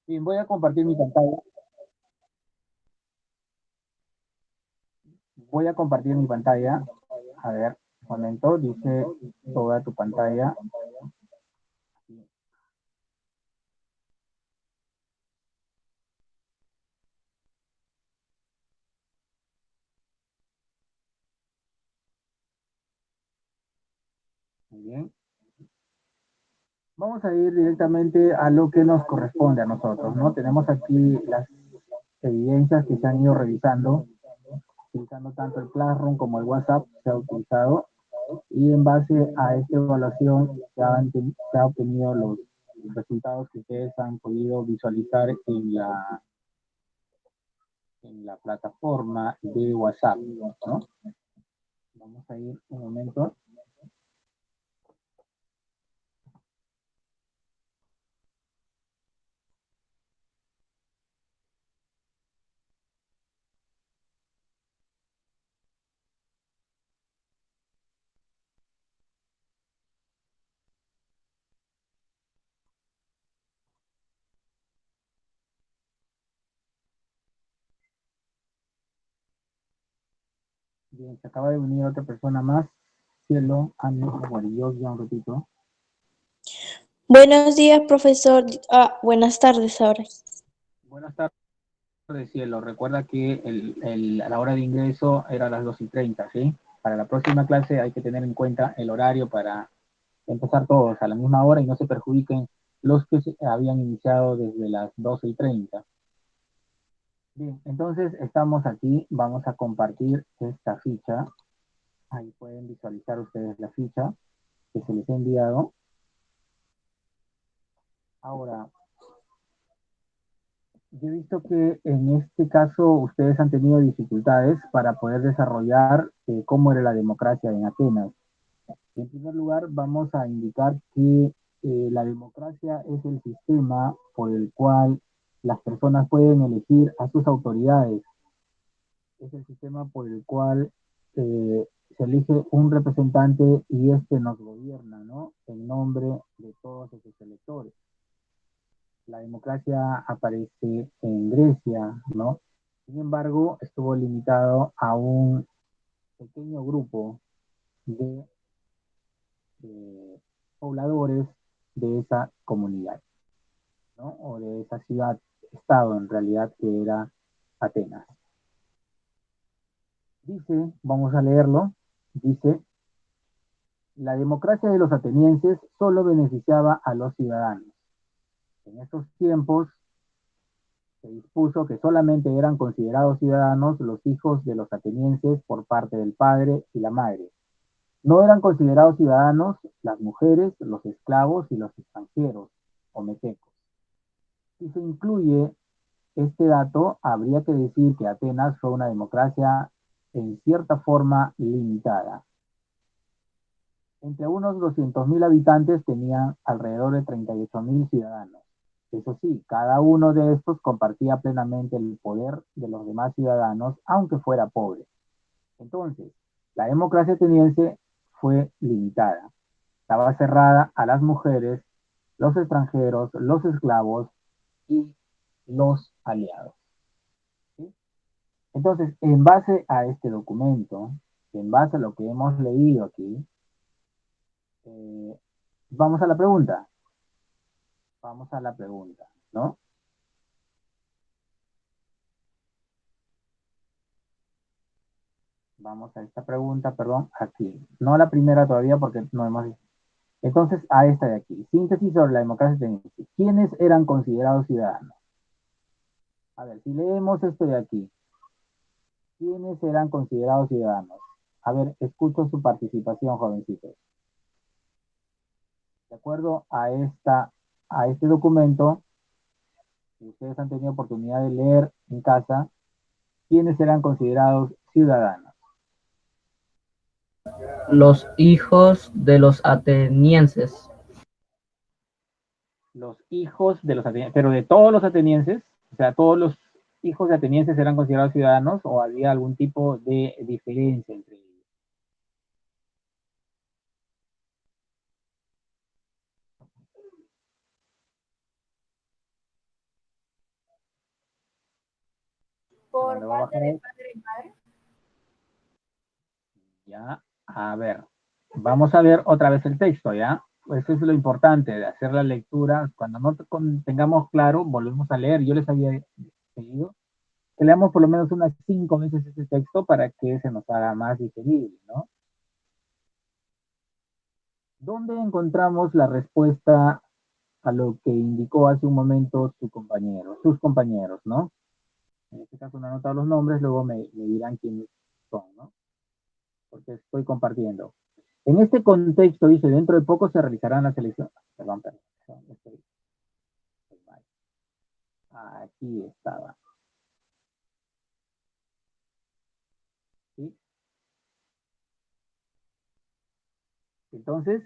Bien, voy a compartir mi pantalla. Voy a compartir mi pantalla. A ver, un momento, dice toda tu pantalla. Muy bien. Vamos a ir directamente a lo que nos corresponde a nosotros, ¿no? Tenemos aquí las evidencias que se han ido revisando, utilizando tanto el Classroom como el WhatsApp se ha utilizado, y en base a esta evaluación se ha obtenido los resultados que ustedes han podido visualizar en la plataforma de WhatsApp, ¿no? Vamos a ir un momento. Bien, se acaba de unir otra persona más. Cielo, Ani, bueno, yo ya un ratito. Buenos días, profesor. Buenas tardes ahora. Buenas tardes, Cielo. Recuerda que la hora de ingreso era a las 2:30, ¿sí? Para la próxima clase hay que tener en cuenta el horario para empezar todos a la misma hora y no se perjudiquen los que habían iniciado desde las 12:30. Bien, entonces estamos aquí, vamos a compartir esta ficha. Ahí pueden visualizar ustedes la ficha que se les ha enviado. Ahora, yo he visto que en este caso ustedes han tenido dificultades para poder desarrollar cómo era la democracia en Atenas. En primer lugar, vamos a indicar que la democracia es el sistema por el cual las personas pueden elegir a sus autoridades. Es el sistema por el cual se elige un representante y este nos gobierna, ¿no? En nombre de todos esos electores. La democracia aparece en Grecia, ¿no? Sin embargo, estuvo limitado a un pequeño grupo de pobladores de esa comunidad, ¿no? O de esa ciudad-estado en realidad que era Atenas. Dice, vamos a leerlo, dice, la democracia de los atenienses solo beneficiaba a los ciudadanos. En estos tiempos se dispuso que solamente eran considerados ciudadanos los hijos de los atenienses por parte del padre y la madre. No eran considerados ciudadanos las mujeres, los esclavos y los extranjeros o metecos. Si se incluye este dato, habría que decir que Atenas fue una democracia en cierta forma limitada. Entre unos 200.000 habitantes tenía alrededor de 38.000 ciudadanos. Eso sí, cada uno de estos compartía plenamente el poder de los demás ciudadanos, aunque fuera pobre. Entonces, la democracia ateniense fue limitada. Estaba cerrada a las mujeres, los extranjeros, los esclavos y los aliados. ¿Sí? Entonces, en base a este documento, en base a lo que hemos leído aquí, eh, vamos a la pregunta. Vamos a la pregunta, ¿no? Vamos a esta pregunta, perdón, aquí. No a la primera todavía porque no hemos... Entonces, a esta de aquí. Síntesis sobre la democracia ateniense. ¿Quiénes eran considerados ciudadanos? A ver, si leemos esto de aquí. ¿Quiénes eran considerados ciudadanos? A ver, escucho su participación, jovencitos. De acuerdo a este documento, que ustedes han tenido oportunidad de leer en casa, ¿quiénes eran considerados ciudadanos? Los hijos de los atenienses. Los hijos de los atenienses, pero de todos los atenienses, o sea, todos los hijos de atenienses eran considerados ciudadanos o había algún tipo de diferencia entre ellos. ¿Dónde va a bajar? Ya, a ver. Vamos a ver otra vez el texto, ¿ya? Pues eso es lo importante de hacer la lectura. Cuando no tengamos claro, volvemos a leer. Yo les había pedido que leamos por lo menos unas 5 veces ese texto para que se nos haga más digerible, ¿no? ¿Dónde encontramos la respuesta a lo que indicó hace un momento su compañero, sus compañeros, ¿no? En este caso no he anotado los nombres, luego me dirán quiénes son, ¿no? Porque estoy compartiendo. En este contexto, dice, dentro de poco se realizarán las elecciones. Perdón, estoy mal. Aquí estaba. ¿Sí? Entonces,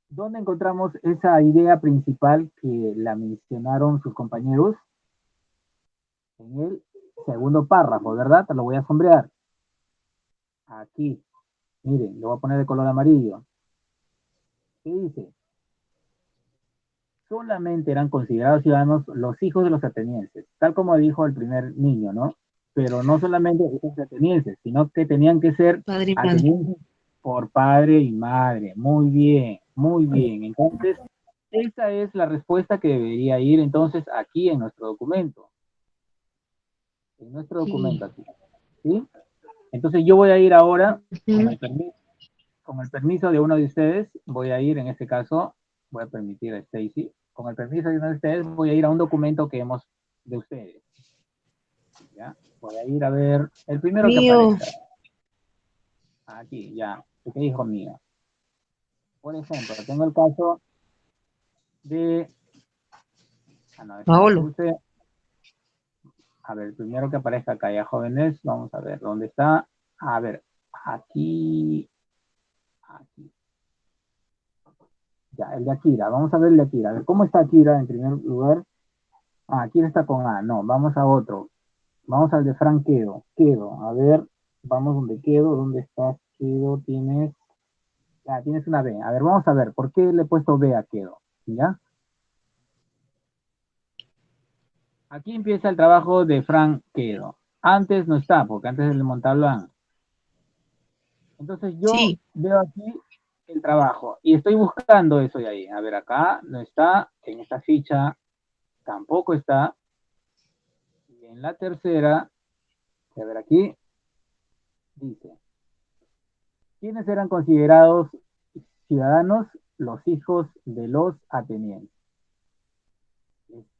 ¿dónde encontramos esa idea principal que la mencionaron sus compañeros? En el segundo párrafo, ¿verdad? Te lo voy a sombrear. Aquí. Miren, lo voy a poner de color amarillo. ¿Qué dice? Solamente eran considerados ciudadanos los hijos de los atenienses, tal como dijo el primer niño, ¿no? Pero no solamente hijos de atenienses, sino que tenían que ser Padre y madre. atenienses por padre y madre. Muy bien, muy bien. Entonces, esa es la respuesta que debería ir entonces aquí en nuestro documento. En nuestro documento aquí. ¿Sí? Entonces yo voy a ir ahora, con el permiso de uno de ustedes, voy a ir en este caso, voy a permitir a Stacy, con el permiso de uno de ustedes, voy a ir a un documento que hemos de ustedes. ¿Ya? Voy a ir a ver el primero que Mío. aparezca. Aquí, ya, ¿qué dijo mío? Por ejemplo, tengo el caso de... no, Paolo. A ver, el primero que aparezca acá, ya jóvenes, vamos a ver, ¿dónde está? A ver, aquí. Ya, el de Akira, vamos a ver el de Akira. A ver, ¿cómo está Akira en primer lugar? Akira está con A, no, vamos a otro. Vamos al de Frank Quedo. Quedo, a ver, vamos donde Quedo, ¿dónde estás Quedo? Tienes una B. A ver, vamos a ver, ¿por qué le he puesto B a Quedo? ¿Ya? Aquí empieza el trabajo de Frank Quedo. Antes no está, porque antes es el Montalbán. Entonces yo veo aquí el trabajo y estoy buscando eso de ahí. A ver, acá no está, en esta ficha tampoco está. Y en la tercera, a ver aquí, dice, ¿quiénes eran considerados ciudadanos? Los hijos de los atenienses.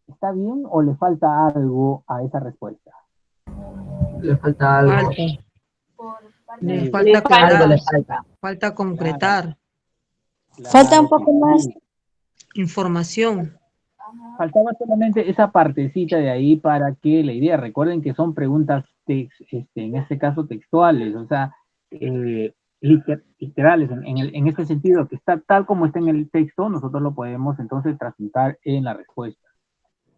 ¿Está bien o le falta algo a esa respuesta? Le falta algo. Le Sí, falta aclarar. Algo le falta. Falta concretar. Falta un poco más. sí. Información. Faltaba solamente esa partecita de ahí para que la idea, recuerden que son preguntas, en este caso textuales, o sea, literales, en este sentido, que está tal como está en el texto, nosotros lo podemos entonces transmutar en la respuesta.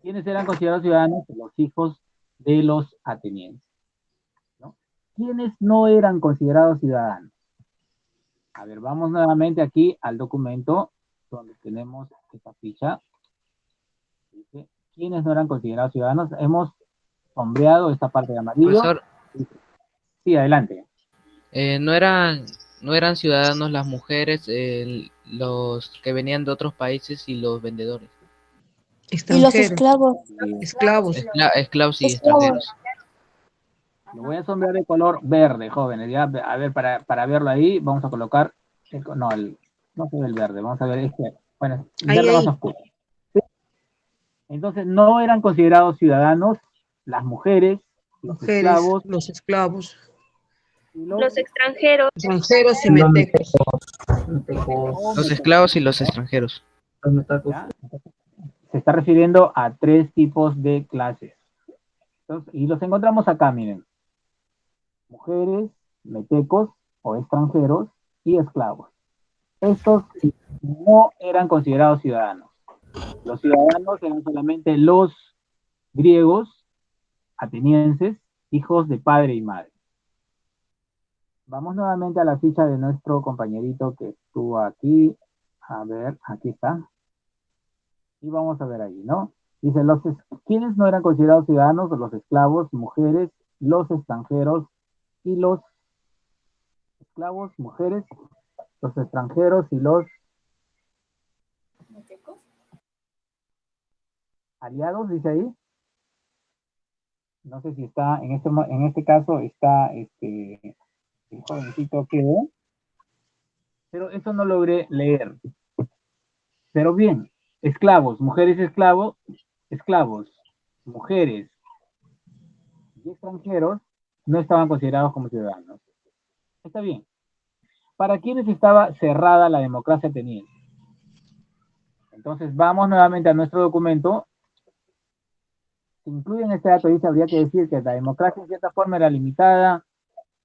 ¿Quiénes eran considerados ciudadanos? Los hijos de los atenienses, ¿no? ¿Quiénes no eran considerados ciudadanos? A ver, vamos nuevamente aquí al documento donde tenemos esta ficha. Dice, ¿quiénes no eran considerados ciudadanos? Hemos sombreado esta parte de amarillo. Profesor, Sí, adelante. no eran ciudadanos las mujeres, los que venían de otros países y los vendedores. Y los Extranjeros. esclavos. Esclavos. Esclavos y Esclavos. extranjeros. Lo voy a sombrear de color verde, jóvenes. Ya, a ver, para verlo ahí, vamos a colocar. No se ve el verde, vamos a ver este. Bueno, el Ahí, verde más ahí. oscuro. ¿Sí? Entonces, no eran considerados ciudadanos las mujeres, los Mujeres, esclavos los esclavos, y Los extranjeros. extranjeros y Los metecos. Los esclavos y los extranjeros. Los metacos. ¿ya? Se está refiriendo a 3 tipos de clases. Entonces, y los encontramos acá, miren. Mujeres, metecos o extranjeros y esclavos. Estos no eran considerados ciudadanos. Los ciudadanos eran solamente los griegos, atenienses, hijos de padre y madre. Vamos nuevamente a la ficha de nuestro compañerito que estuvo aquí. A ver, aquí está. Y vamos a ver ahí, ¿no? Dice, ¿quiénes no eran considerados ciudadanos? Los esclavos, mujeres, los extranjeros y los esclavos, mujeres, los extranjeros y los aliados, dice ahí. No sé si está, en este caso está el jovencito quedó, pero eso no logré leer. Pero bien, esclavos, mujeres esclavos, mujeres y extranjeros no estaban considerados como ciudadanos. Está bien. ¿Para quiénes estaba cerrada la democracia ateniense? Entonces vamos nuevamente a nuestro documento. Si incluyen este dato, dice, habría que decir que la democracia en cierta forma era limitada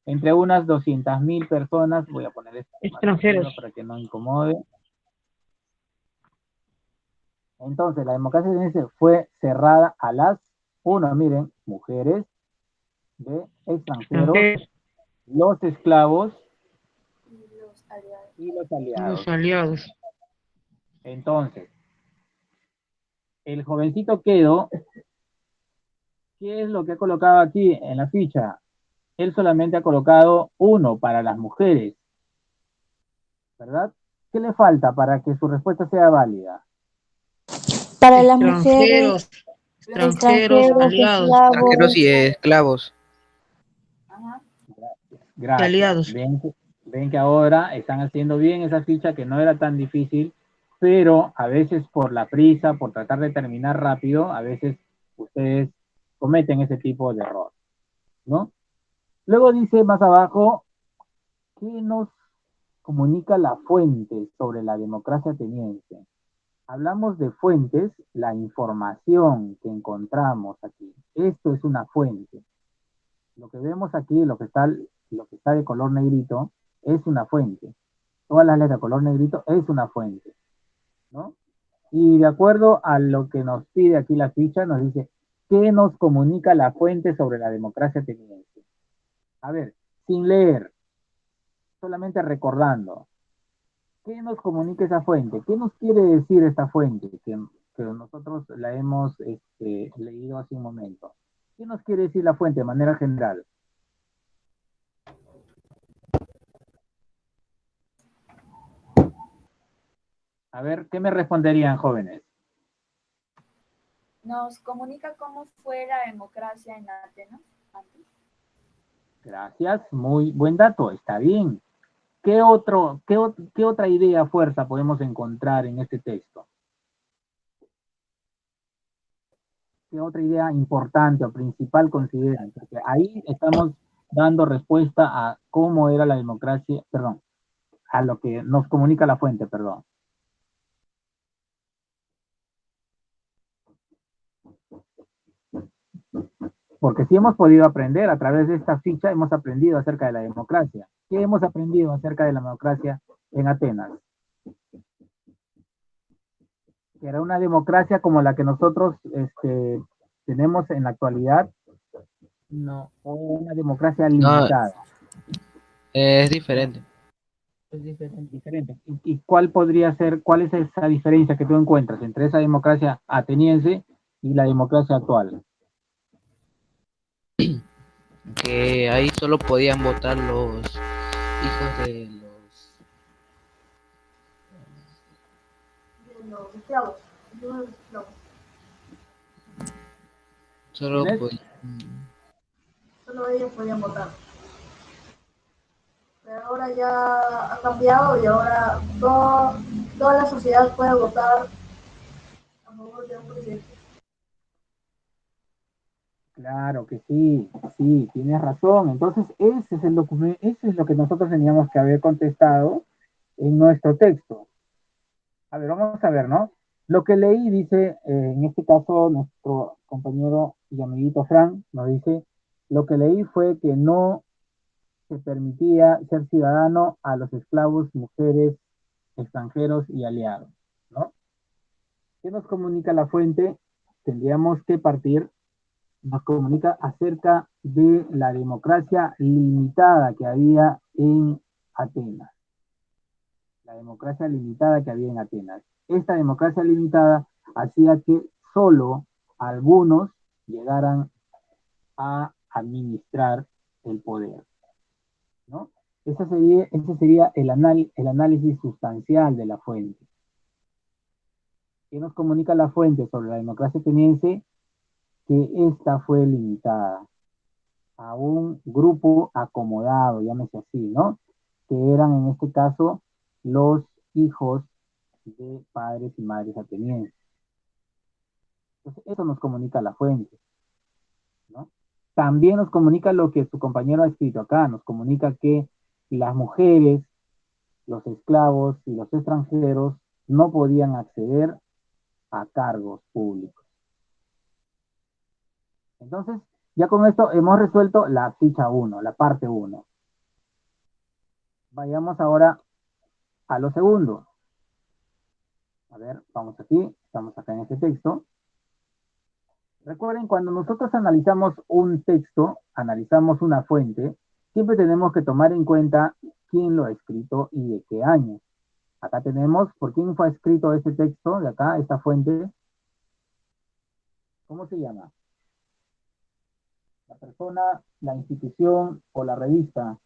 entre unas 200.000 personas. Voy a poner esto Extranjeros. para que no incomode. Entonces, la democracia ateniense fue cerrada a las, miren, mujeres, de extranjeros, los esclavos y los aliados. Los aliados. Entonces, el jovencito Quedo, ¿qué es lo que ha colocado aquí en la ficha? Él solamente ha colocado 1 para las mujeres, ¿verdad? ¿Qué le falta para que su respuesta sea válida? Para las mujeres, Extranjeros, aliados. Extranjeros y esclavos. Gracias. Aliados. Ven que ahora están haciendo bien esa ficha, que no era tan difícil, pero a veces por la prisa, por tratar de terminar rápido, a veces ustedes cometen ese tipo de error, ¿no? Luego dice más abajo, ¿qué nos comunica la fuente sobre la democracia ateniense? Hablamos de fuentes, la información que encontramos aquí. Esto es una fuente. Lo que vemos aquí, lo que está de color negrito, es una fuente. Todas las letras de color negrito es una fuente, ¿no? Y de acuerdo a lo que nos pide aquí la ficha, nos dice, ¿qué nos comunica la fuente sobre la democracia ateniense? A ver, sin leer, solamente recordando, ¿qué nos comunica esa fuente? ¿Qué nos quiere decir esta fuente que nosotros la hemos leído hace un momento? ¿Qué nos quiere decir la fuente de manera general? A ver, ¿qué me responderían, jóvenes? Nos comunica cómo fue la democracia en Atenas antes. Gracias, muy buen dato, está bien. ¿Qué otra idea, fuerza podemos encontrar en este texto? ¿Qué otra idea importante o principal consideran? Porque ahí estamos dando respuesta a cómo era la democracia, perdón, a lo que nos comunica la fuente, perdón. Porque si hemos podido aprender a través de esta ficha, hemos aprendido acerca de la democracia. ¿Qué hemos aprendido acerca de la democracia en Atenas? Que era una democracia como la que nosotros tenemos en la actualidad, no, o una democracia limitada. Es diferente. Es diferente. ¿Y cuál podría ser, cuál es esa diferencia que tú encuentras entre esa democracia ateniense y la democracia actual? Que ahí solo podían votar los hijos de los esclavos. Solo Solo ellos podían votar. Pero ahora ya ha cambiado y ahora toda la sociedad puede votar a favor de un presidente. Claro que sí, sí, tienes razón. Entonces, ese es el documento, eso es lo que nosotros teníamos que haber contestado en nuestro texto. A ver, vamos a ver, ¿no? Lo que leí dice, en este caso, nuestro compañero y amiguito Frank nos dice, lo que leí fue que no se permitía ser ciudadano a los esclavos, mujeres, extranjeros y aliados, ¿no? ¿Qué nos comunica la fuente? Tendríamos que partir, nos comunica acerca de la democracia limitada que había en Atenas. La democracia limitada que había en Atenas. Esta democracia limitada hacía que solo algunos llegaran a administrar el poder, ¿no? Ese sería el análisis sustancial de la fuente. ¿Qué nos comunica la fuente sobre la democracia ateniense? Que esta fue limitada a un grupo acomodado, llámese así, ¿no? Que eran en este caso los hijos de padres y madres atenienses. Entonces, eso nos comunica la fuente, ¿no? También nos comunica lo que su compañero ha escrito acá, nos comunica que las mujeres, los esclavos y los extranjeros no podían acceder a cargos públicos. Entonces, ya con esto hemos resuelto la ficha 1, la parte 1. Vayamos ahora a lo segundo. A ver, vamos aquí, estamos acá en este texto. Recuerden, cuando nosotros analizamos un texto, analizamos una fuente, siempre tenemos que tomar en cuenta quién lo ha escrito y de qué año. Acá tenemos, ¿por quién fue escrito este texto de acá, esta fuente? ¿Cómo se llama? La persona, la institución o la revista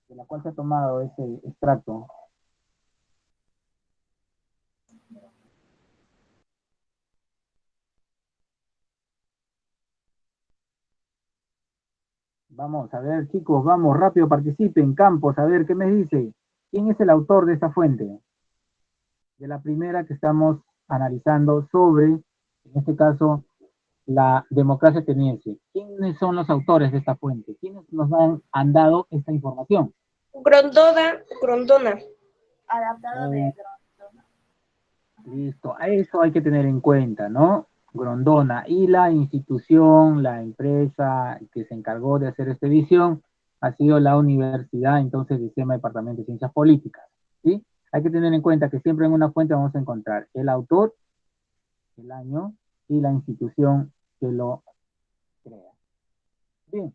de la cual se ha tomado ese extracto. Vamos, a ver, chicos, vamos, rápido, participen, Campos, a ver, ¿qué me dice? ¿Quién es el autor de esta fuente? De la primera que estamos analizando sobre, en este caso, la democracia ateniense. ¿Quiénes son los autores de esta fuente? ¿Quiénes nos han dado esta información? Grondona. Adaptado de Grondona. Listo, a eso hay que tener en cuenta, ¿no? Grondona. Y la institución, la empresa que se encargó de hacer esta edición ha sido la universidad, entonces, del Sistema Departamento de Ciencias Políticas, ¿sí? Hay que tener en cuenta que siempre en una fuente vamos a encontrar el autor, el año y la institución que lo crea. Bien,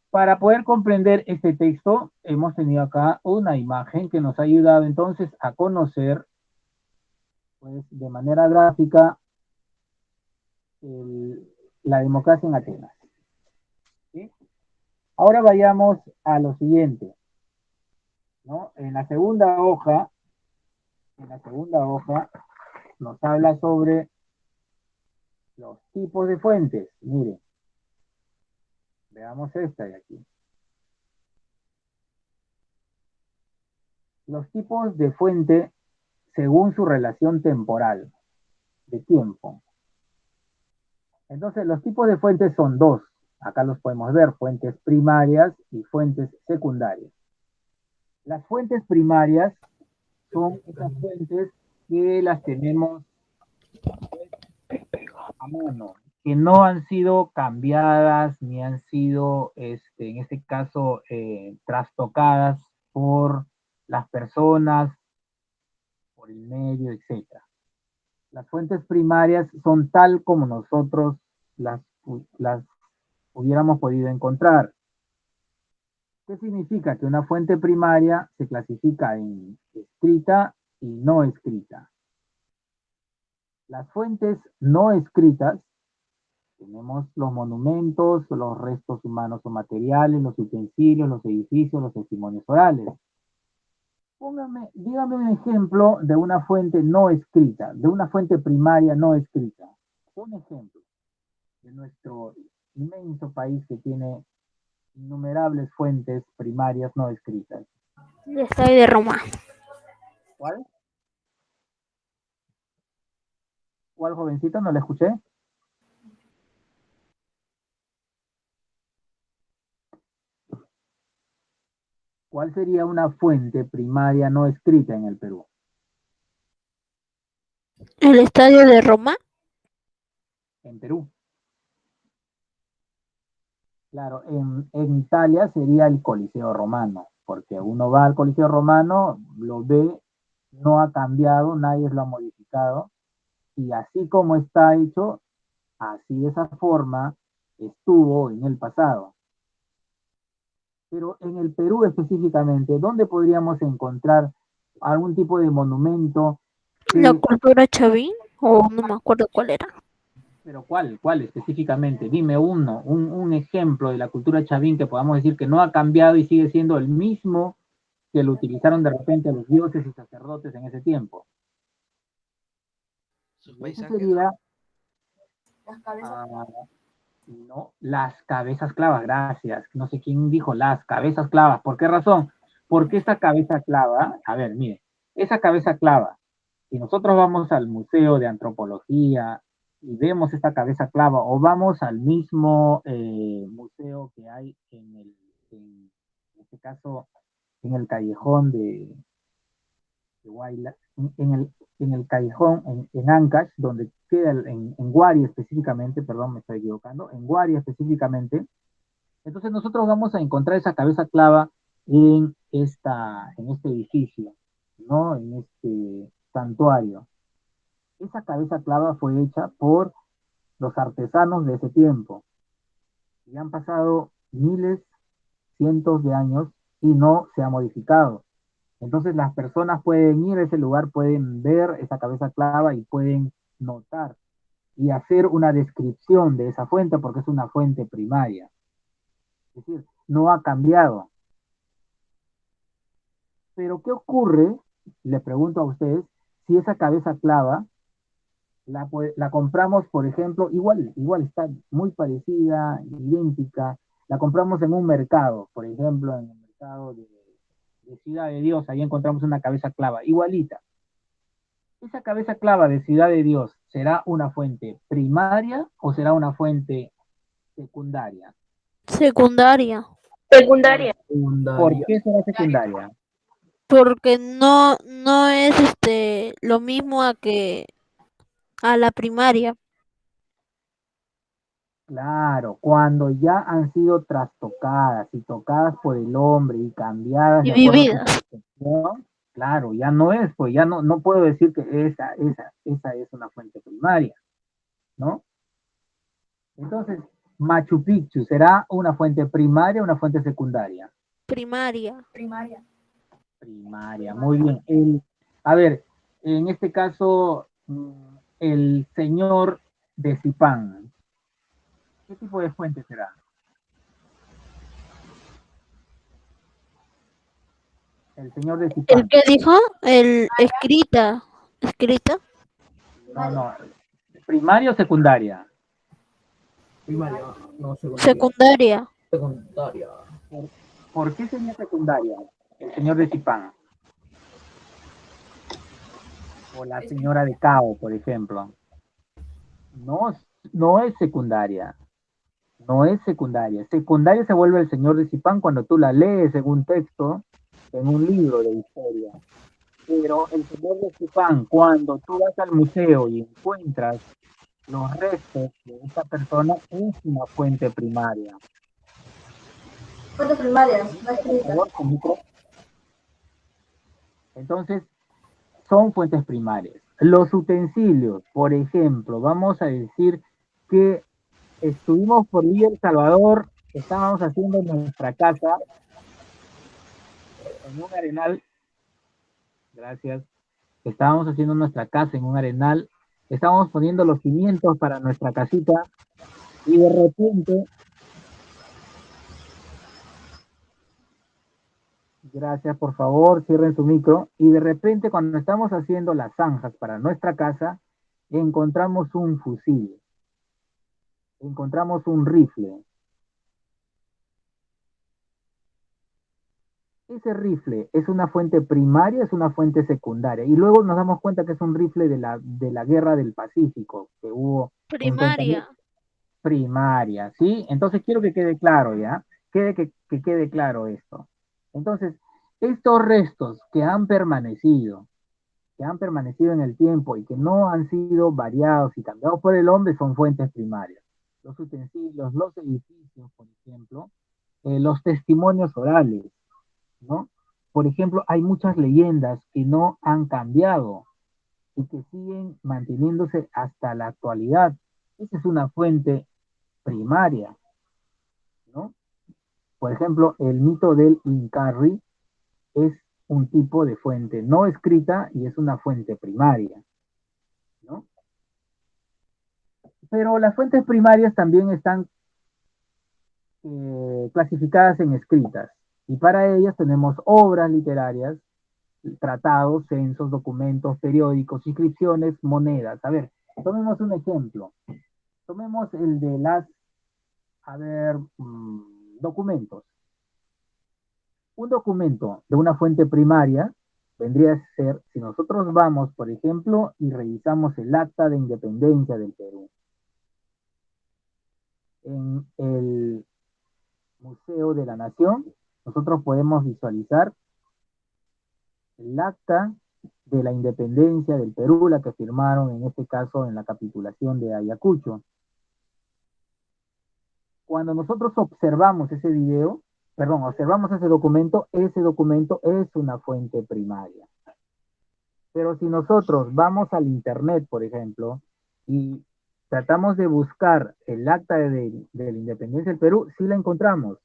para poder comprender este texto, hemos tenido acá una imagen que nos ha ayudado entonces a conocer, pues, de manera gráfica, la democracia en Atenas. ¿Sí? Ahora vayamos a lo siguiente, ¿no? En la segunda hoja nos habla sobre los tipos de fuentes. Miren, veamos esta de aquí. Los tipos de fuente según su relación temporal, de tiempo. Entonces, los tipos de fuentes son dos. Acá los podemos ver, fuentes primarias y fuentes secundarias. Las fuentes primarias son esas fuentes que las tenemos a mano, que no han sido cambiadas ni han sido, en este caso, trastocadas por las personas, por el medio, etc. Las fuentes primarias son tal como nosotros las hubiéramos podido encontrar. ¿Qué significa? Que una fuente primaria se clasifica en escrita y no escrita. Las fuentes no escritas, tenemos los monumentos, los restos humanos o materiales, los utensilios, los edificios, los testimonios orales. Dígame un ejemplo de una fuente no escrita, de una fuente primaria no escrita. Un ejemplo de nuestro inmenso país que tiene innumerables fuentes primarias no escritas. El Estadio de Roma. ¿Cuál? ¿Cuál, jovencito? No la escuché. ¿Cuál sería una fuente primaria no escrita en el Perú? El Estadio de Roma. En Perú. Claro, en Italia sería el Coliseo Romano, porque uno va al Coliseo Romano, lo ve, no ha cambiado, nadie lo ha modificado, y así como está hecho, así de esa forma estuvo en el pasado. Pero en el Perú específicamente, ¿dónde podríamos encontrar algún tipo de monumento? La cultura Chavín, o no me acuerdo cuál era. Pero ¿cuál específicamente? Dime un ejemplo de la cultura chavín que podamos decir que no ha cambiado y sigue siendo el mismo que lo utilizaron de repente los dioses y sacerdotes en ese tiempo. Sus Y ese paisajes. sería, Las cabezas. no, las cabezas clavas, gracias. No sé quién dijo las cabezas clavas. ¿Por qué razón? Porque esa cabeza clava, a ver, mire, esa cabeza clava, si nosotros vamos al Museo de Antropología y vemos esta cabeza clava, o vamos al mismo museo que hay en este caso, en el callejón de Guayla, en el callejón, en Ancash, donde queda en Guari específicamente, perdón, me estoy equivocando, en Guari específicamente, entonces nosotros vamos a encontrar esa cabeza clava en este edificio, ¿no? En este santuario. Esa cabeza clava fue hecha por los artesanos de ese tiempo. Y han pasado miles, cientos de años y no se ha modificado. Entonces las personas pueden ir a ese lugar, pueden ver esa cabeza clava y pueden notar y hacer una descripción de esa fuente porque es una fuente primaria. Es decir, no ha cambiado. Pero ¿qué ocurre? Le pregunto a ustedes, si esa cabeza clava la compramos, por ejemplo, igual está muy parecida, idéntica, la compramos en un mercado, por ejemplo, en el mercado de Ciudad de Dios, ahí encontramos una cabeza clava, igualita. ¿Esa cabeza clava de Ciudad de Dios será una fuente primaria o será una fuente secundaria? Secundaria. Secundaria. ¿Por Secundaria. qué será secundaria? Porque no es lo mismo a la primaria. Claro, cuando ya han sido trastocadas y tocadas por el hombre y cambiadas Y de acuerdo a su vividas. percepción, claro, ya no es, pues ya no puedo decir que esa es una fuente primaria, ¿no? Entonces, Machu Picchu, ¿será una fuente primaria o una fuente secundaria? Primaria. Primaria. Primaria, muy bien. A ver, en este caso, el señor de Zipán, ¿qué tipo de fuente será? El señor de ¿El Zipán. que dijo? El escrita. ¿Escrita? No. ¿Primaria o secundaria? Primaria, no, secundaria. Secundaria. Secundaria. ¿Por qué sería secundaria? El señor de Zipán. O la señora de Cao, por ejemplo. No, no es secundaria. No es secundaria. Secundaria se vuelve el señor de Zipán cuando tú la lees en un texto, en un libro de historia. Pero el señor de Zipán, cuando tú vas al museo y encuentras los restos de esta persona, es una fuente primaria. Fuentes primarias, no Por escritas. favor, con micro. Entonces, son fuentes primarias. Los utensilios, por ejemplo, vamos a decir que estuvimos por Villa El Salvador, estábamos haciendo nuestra casa en un arenal, gracias, estábamos haciendo nuestra casa en un arenal, estábamos poniendo los cimientos para nuestra casita y de repente, gracias, por favor, cierren su micro, y de repente cuando estamos haciendo las zanjas para nuestra casa, encontramos un fusil, encontramos un rifle. Ese rifle es una fuente primaria, es una fuente secundaria. Y luego nos damos cuenta que es un rifle de la guerra del Pacífico, que hubo Primaria. primaria, ¿sí? Entonces quiero que quede claro, ¿ya? Que quede claro esto. Entonces, estos restos que han permanecido en el tiempo y que no han sido variados y cambiados por el hombre son fuentes primarias. Los utensilios, los edificios, por ejemplo, los testimonios orales, ¿no? Por ejemplo, hay muchas leyendas que no han cambiado y que siguen manteniéndose hasta la actualidad. Esa es una fuente primaria, ¿no? Por ejemplo, el mito del Incarri es un tipo de fuente no escrita y es una fuente primaria, ¿no? Pero las fuentes primarias también están clasificadas en escritas. Y para ellas tenemos obras literarias, tratados, censos, documentos, periódicos, inscripciones, monedas. A ver, tomemos un ejemplo. Tomemos el de documentos. Un documento de una fuente primaria vendría a ser, si nosotros vamos, por ejemplo, y revisamos el Acta de Independencia del Perú, en el Museo de la Nación, nosotros podemos visualizar el Acta de la Independencia del Perú, la que firmaron en este caso en la capitulación de Ayacucho. Cuando nosotros observamos observamos ese documento es una fuente primaria. Pero si nosotros vamos al internet, por ejemplo, y tratamos de buscar el acta de la independencia del Perú, sí la encontramos.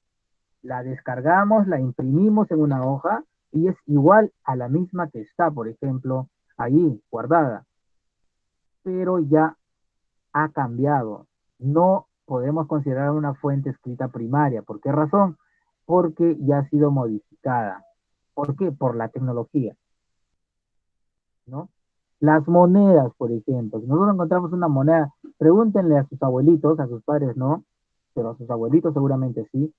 La descargamos, la imprimimos en una hoja y es igual a la misma que está, por ejemplo, ahí guardada. Pero ya ha cambiado. No podemos considerar una fuente escrita primaria. ¿Por qué razón? Porque ya ha sido modificada. ¿Por qué? Por la tecnología, ¿no? Las monedas, por ejemplo. Si nosotros encontramos una moneda, pregúntenle a sus abuelitos, a sus padres no, pero a sus abuelitos seguramente sí,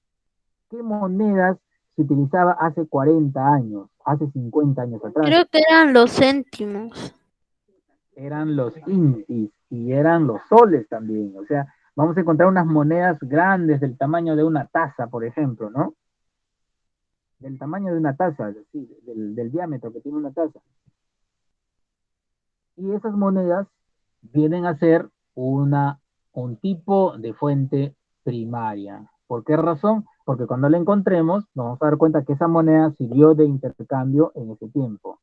¿qué monedas se utilizaba hace 40 años, hace 50 años atrás? Creo que eran los céntimos. Eran los intis y eran los soles también. O sea, vamos a encontrar unas monedas grandes del tamaño de una taza, por ejemplo, ¿no? Del tamaño de una taza, es decir, del diámetro que tiene una taza. Y esas monedas vienen a ser un tipo de fuente primaria. ¿Por qué razón? Porque cuando la encontremos, nos vamos a dar cuenta que esa moneda sirvió de intercambio en ese tiempo.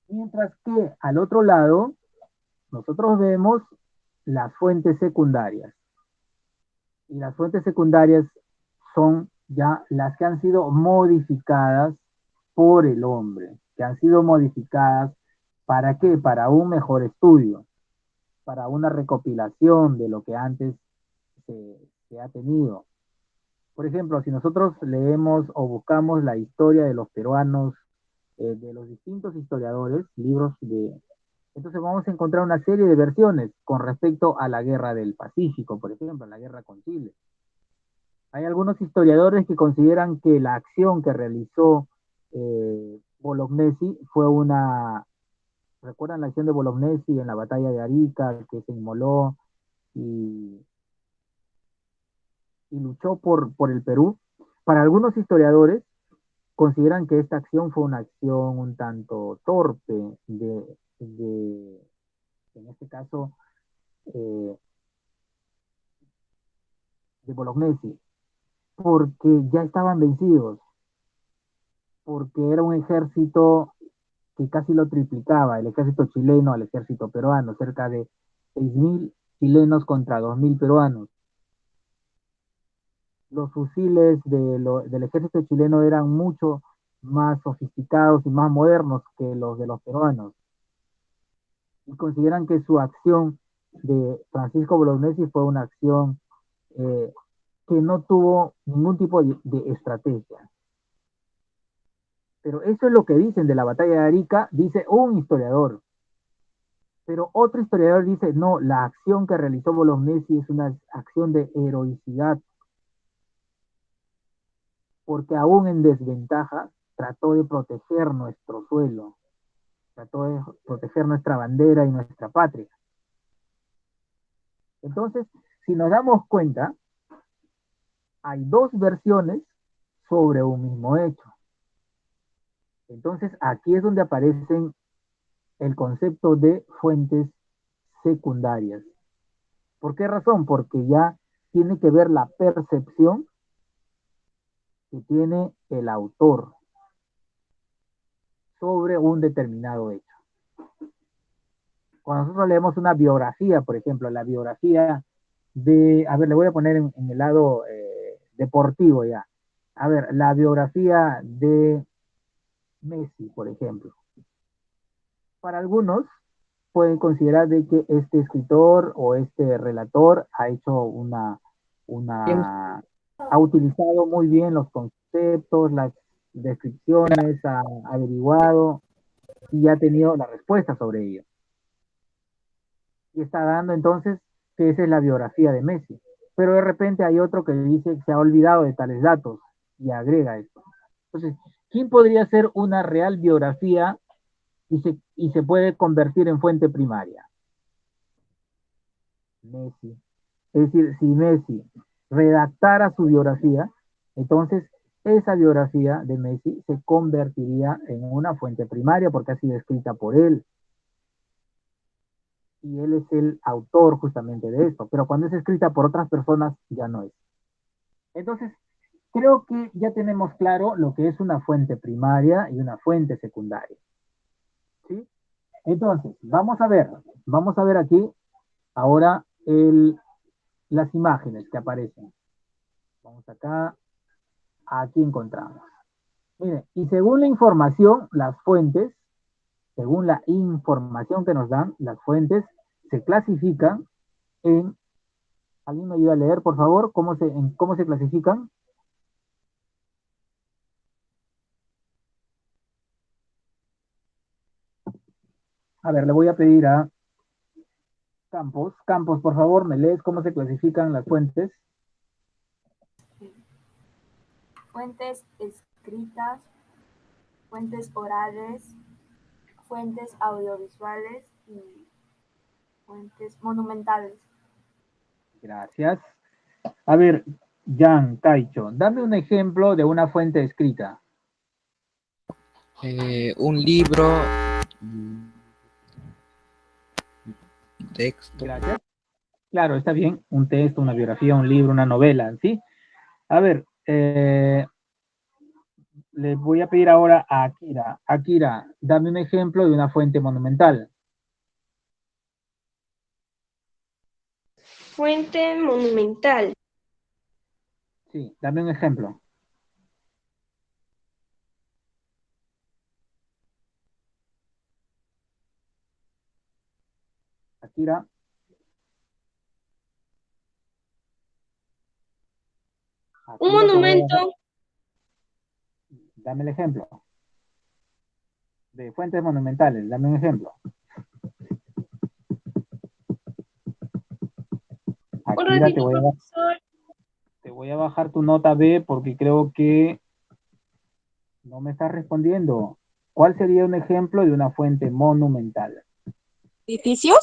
Mientras que al otro lado, nosotros vemos las fuentes secundarias. Y las fuentes secundarias son ya las que han sido modificadas por el hombre, que han sido modificadas ¿para qué? Para un mejor estudio, para una recopilación de lo que antes se ha tenido. Por ejemplo, si nosotros leemos o buscamos la historia de los peruanos, de los distintos historiadores, libros de... Entonces vamos a encontrar una serie de versiones con respecto a la guerra del Pacífico, por ejemplo, la guerra con Chile. Hay algunos historiadores que consideran que la acción que realizó Bolognesi fue una... ¿Recuerdan la acción de Bolognesi en la batalla de Arica, que se inmoló y, y luchó por el Perú? Para algunos historiadores consideran que esta acción fue una acción un tanto torpe en este caso, eh, de Bolognesi, porque ya estaban vencidos, porque era un ejército que casi lo triplicaba, el ejército chileno al ejército peruano, cerca de 6.000 chilenos contra 2.000 peruanos. Los fusiles del ejército chileno eran mucho más sofisticados y más modernos que los de los peruanos. Y consideran que su acción de Francisco Bolognesi fue una acción eh, que no tuvo ningún tipo de estrategia. Pero eso es lo que dicen de la batalla de Arica, dice un historiador. Pero otro historiador dice, no, la acción que realizó Bolognesi es una acción de heroicidad, porque aún en desventaja trató de proteger nuestro suelo, trató de proteger nuestra bandera y nuestra patria. Entonces, si nos damos cuenta, hay dos versiones sobre un mismo hecho. Entonces, aquí es donde aparecen el concepto de fuentes secundarias. ¿Por qué razón? Porque ya tiene que ver la percepción que tiene el autor sobre un determinado hecho. Cuando nosotros leemos una biografía, por ejemplo, la biografía a ver, le voy a poner en el lado deportivo ya. A ver, la biografía de Messi, por ejemplo. Para algunos, pueden considerar de que este escritor o este relator ha hecho ha utilizado muy bien los conceptos, las descripciones, ha averiguado y ha tenido la respuesta sobre ello. Y está dando entonces que esa es la biografía de Messi. Pero de repente hay otro que dice que se ha olvidado de tales datos y agrega esto. Entonces, ¿quién podría ser una real biografía y se puede convertir en fuente primaria? Messi. Es decir, si Messi redactara su biografía, entonces esa biografía de Messi se convertiría en una fuente primaria porque ha sido escrita por él. Y él es el autor justamente de esto. Pero cuando es escrita por otras personas, ya no es. Entonces, creo que ya tenemos claro lo que es una fuente primaria y una fuente secundaria. ¿Sí? Entonces, vamos a ver aquí ahora las imágenes que aparecen. Vamos acá, aquí encontramos. Miren, y según la información, las fuentes, según la información que nos dan, las fuentes se clasifican en, ¿alguien me ayuda a leer, por favor? ¿Cómo se clasifican? A ver, le voy a pedir a Campos. Campos, por favor, ¿me lees cómo se clasifican las fuentes? Fuentes escritas, fuentes orales, fuentes audiovisuales y fuentes monumentales. Gracias. A ver, Jan, Caicho, dame un ejemplo de una fuente escrita. Un libro, texto. Gracias. Claro, está bien. Un texto, una biografía, un libro, una novela, ¿sí? A ver, le voy a pedir ahora a Akira. Akira, dame un ejemplo de una fuente monumental. Fuente monumental. Sí, dame un ejemplo. Akira. Un monumento. Dame el ejemplo. De fuentes monumentales, dame un ejemplo. Un Akira, ratito, profesor. te voy a bajar tu nota B porque creo que no me estás respondiendo. ¿Cuál sería un ejemplo de una fuente monumental? ¿Edificios?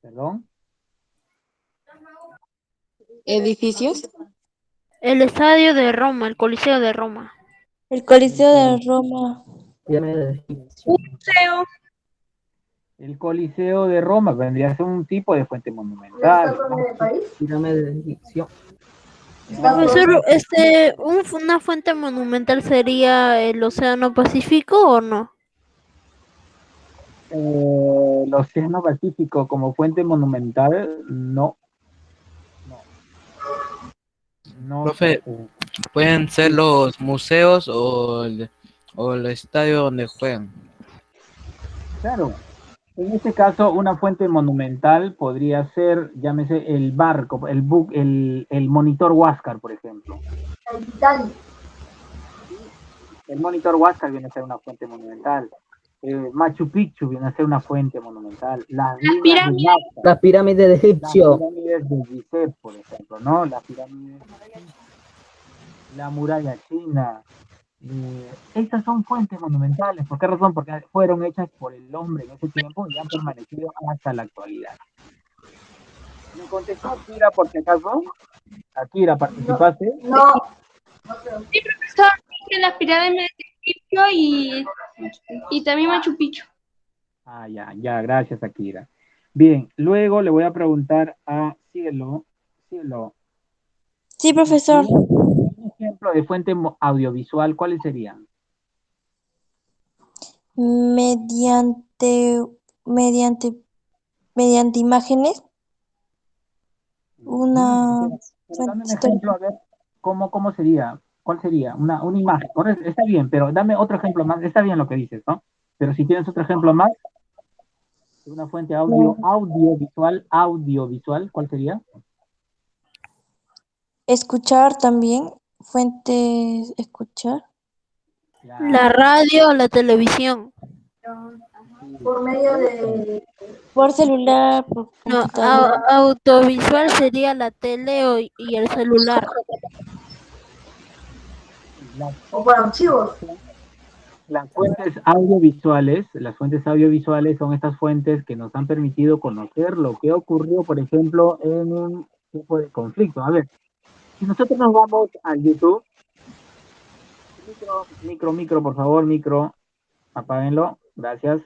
¿Perdón? ¿Edificios? El estadio de Roma, el Coliseo de Roma. El Coliseo de Roma. Pirámide de Egipcio. Un museo. El Coliseo de Roma vendría a ser un tipo de fuente ¿La monumental. estatua de París? Pirámide de Egipcio. Profesor, una fuente monumental sería el Océano Pacífico o no? El Océano Pacífico como fuente monumental, no. No. Profe, pueden ser los museos o el estadio donde juegan. Claro. En este caso, una fuente monumental podría ser, llámese, el barco, el monitor Huáscar, por ejemplo. El Titanic. El monitor Huáscar viene a ser una fuente monumental. Machu Picchu viene a ser una fuente monumental. Las dunas de Nazca, La pirámide de las Egipcio. pirámides de Gizeh, por ejemplo, ¿no? Las pirámides, la muralla china. Estas son fuentes monumentales. ¿Por qué razón? Porque fueron hechas por el hombre en ese tiempo y han permanecido hasta la actualidad. ¿Me contestó Akira por si acaso? Akira, ¿participaste? No. Sí, profesor, dije las pirámides de Egipcio y también Machu Picchu. Ah, ya, gracias, Akira. Bien, luego le voy a preguntar a Cielo. Cielo, Sí, profesor. un ejemplo de fuente audiovisual, ¿cuáles serían? Mediante imágenes. Una Pero dame un fuente ejemplo, a ver, ¿cómo sería? ¿Cuál sería? Una imagen. Está bien, pero dame otro ejemplo más. Está bien lo que dices, ¿no? Pero si tienes otro ejemplo más, Una fuente audiovisual, ¿cuál sería? Escuchar también. Fuentes, escuchar. La Claro, radio, la televisión. sí, Por medio eso. de Por celular, por la computadora. Audiovisual sería la tele y el celular. Las o por fuentes, archivos. las fuentes audiovisuales son estas fuentes que nos han permitido conocer lo que ocurrió, por ejemplo, en un tipo de conflicto. A ver, si nosotros nos vamos al YouTube, micro, por favor, micro, apáguenlo, gracias.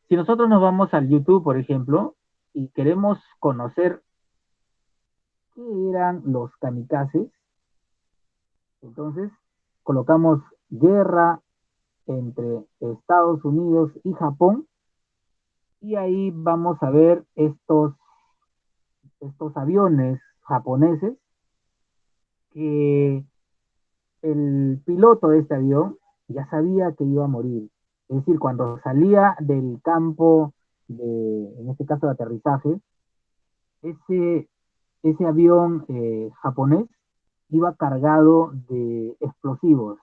Si nosotros nos vamos al YouTube, por ejemplo, y queremos conocer qué eran los kamikazes, entonces colocamos guerra entre Estados Unidos y Japón, y ahí vamos a ver estos aviones japoneses que el piloto de este avión ya sabía que iba a morir. Es decir, cuando salía del campo en este caso de aterrizaje, ese, ese avión japonés iba cargado de explosivos,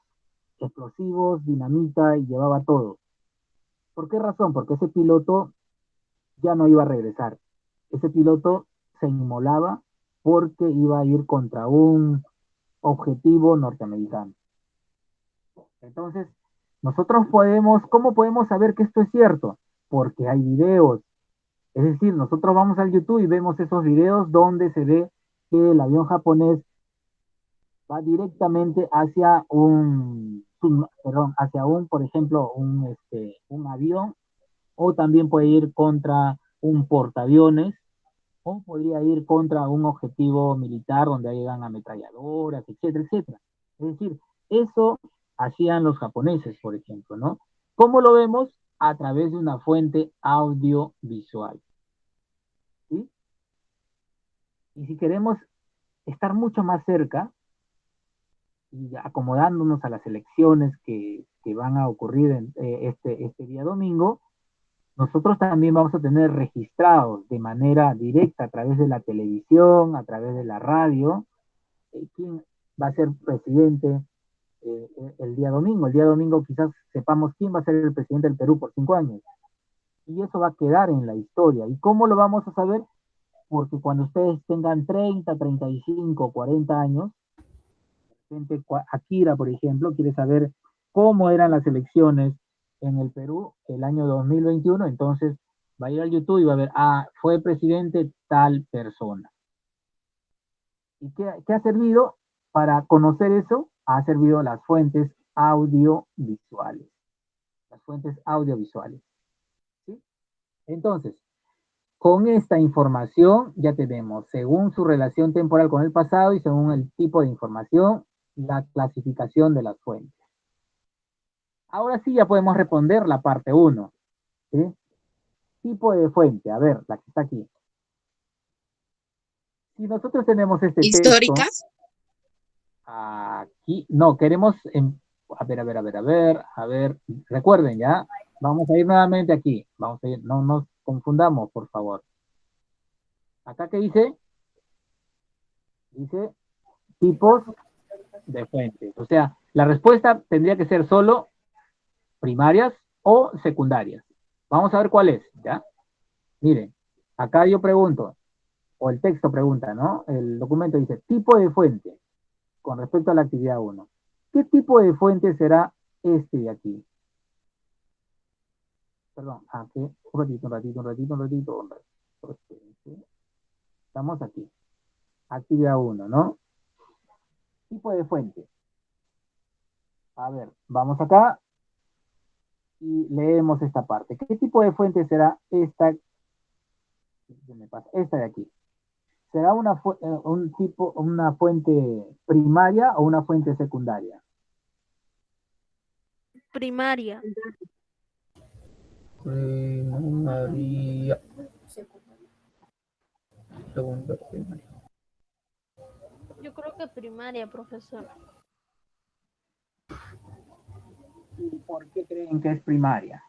dinamita y llevaba todo. ¿Por qué razón? Porque ese piloto ya no iba a regresar. Ese piloto se inmolaba porque iba a ir contra un objetivo norteamericano. Entonces, ¿cómo podemos saber que esto es cierto? Porque hay videos. Es decir, nosotros vamos al YouTube y vemos esos videos donde se ve que el avión japonés va directamente hacia un, por ejemplo, un avión, o también puede ir contra un portaaviones, o podría ir contra un objetivo militar donde llegan ametralladoras, etcétera, etcétera. Es decir, eso hacían los japoneses, por ejemplo, ¿no? ¿Cómo lo vemos? A través de una fuente audiovisual, ¿sí? Y si queremos estar mucho más cerca y acomodándonos a las elecciones que van a ocurrir este día domingo, nosotros también vamos a tener registrados de manera directa a través de la televisión, a través de la radio, quién va a ser presidente el día domingo. El día domingo quizás sepamos quién va a ser el presidente del Perú por 5 años. Y eso va a quedar en la historia. ¿Y cómo lo vamos a saber? Porque cuando ustedes tengan 30, 35, 40 años, gente, Akira, por ejemplo, quiere saber cómo eran las elecciones en el Perú el año 2021, entonces va a ir al YouTube y va a ver, fue presidente tal persona. ¿Y qué ha servido para conocer eso? Ha servido las fuentes audiovisuales. Las fuentes audiovisuales. ¿Sí? Entonces, con esta información ya tenemos, según su relación temporal con el pasado y según el tipo de información, la clasificación de las fuentes. Ahora sí ya podemos responder la parte 1. ¿Sí? Tipo de fuente, a ver, la que está aquí. Si nosotros tenemos este ¿Históricas? texto, aquí, no, queremos, a ver, recuerden ya, vamos a ir nuevamente aquí, vamos a ir, no nos confundamos, por favor. Acá que dice tipos de fuentes, o sea, la respuesta tendría que ser solo primarias o secundarias. Vamos a ver cuál es, ¿ya? Miren, acá yo pregunto, o el texto pregunta, ¿no? El documento dice, tipo de fuente, con respecto a la actividad 1. ¿Qué tipo de fuente será este de aquí? Perdón, aquí, un ratito. Estamos aquí. Actividad 1, ¿no? Tipo de fuente. A ver, vamos acá y leemos esta parte. ¿Qué tipo de fuente será esta? Esta de aquí. ¿Será una fuente primaria o una fuente secundaria? Primaria. Primaria. Segunda primaria. Yo creo que primaria, profesor. ¿Y por qué creen que es primaria?